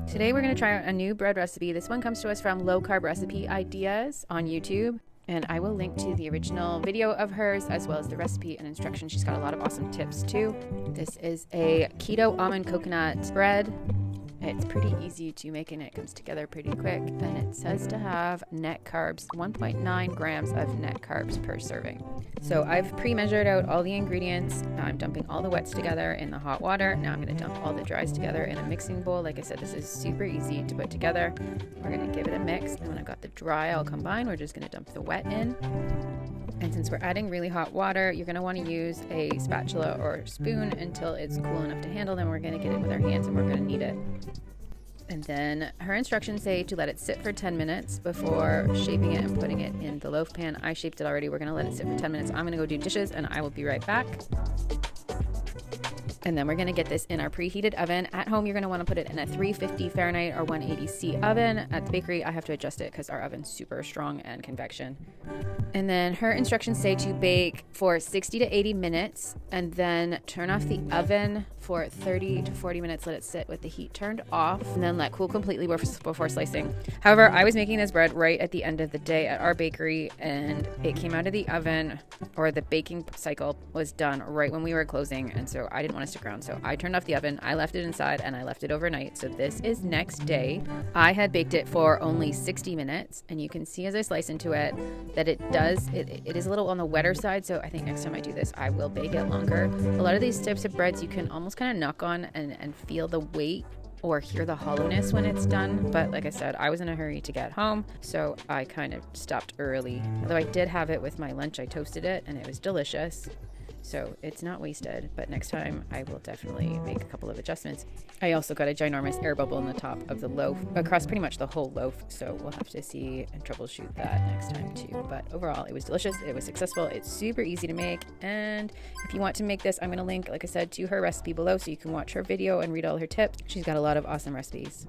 Today we're going to try out a new bread recipe. This one comes to us from Low Carb Recipe Ideas on YouTube. And I will link to the original video of hers as well as the recipe and instructions. She's got a lot of awesome tips too. This is a keto almond coconut bread. It's pretty easy to make and it comes together pretty quick. And it says to have net carbs, 1.9 grams of net carbs per serving. So I've pre-measured out all the ingredients. Now I'm dumping all the wets together in the hot water. Now I'm going to dump all the dries together in a mixing bowl. Like I said, this is super easy to put together. We're going to give it a mix. And when I've got the dry all combined, we're just going to dump the wet in. And since we're adding really hot water, you're going to want to use a spatula or spoon until it's cool enough to handle. Then we're going to get it with our hands and we're going to knead it. And then her instructions say to let it sit for 10 minutes before shaping it and putting it in the loaf pan. I shaped it already. We're going to let it sit for 10 minutes. I'm going to go do dishes and I will be right back. And then we're going to get this in our preheated oven. At home, you're going to want to put it in a 350 Fahrenheit or 180 C oven. At the bakery, I have to adjust it because our oven's super strong and convection. And then her instructions say to bake for 60 to 80 minutes and then turn off the oven for 30 to 40 minutes. Let it sit with the heat turned off and then let cool completely before slicing. However, I was making this bread right at the end of the day at our bakery and it came out of the oven, or the baking cycle was done right when we were closing. And so I didn't want to stick around. So I turned off the oven, I left it inside and I left it overnight. So this is next day. I had baked it for only 60 minutes and you can see as I slice into it that it is a little on the wetter side. So I think next time I do this, I will bake it longer. A lot of these types of breads you can almost kind of knock on and feel the weight or hear the hollowness when it's done. But like I said, I was in a hurry to get home, so I kind of stopped early. Although I did have it with my lunch, I toasted it and it was delicious. So it's not wasted, but next time I will definitely make a couple of adjustments. I also got a ginormous air bubble in the top of the loaf, across pretty much the whole loaf. So we'll have to see and troubleshoot that next time too. But overall, it was delicious. It was successful. It's super easy to make. And if you want to make this, I'm going to link, like I said, to her recipe below so you can watch her video and read all her tips. She's got a lot of awesome recipes.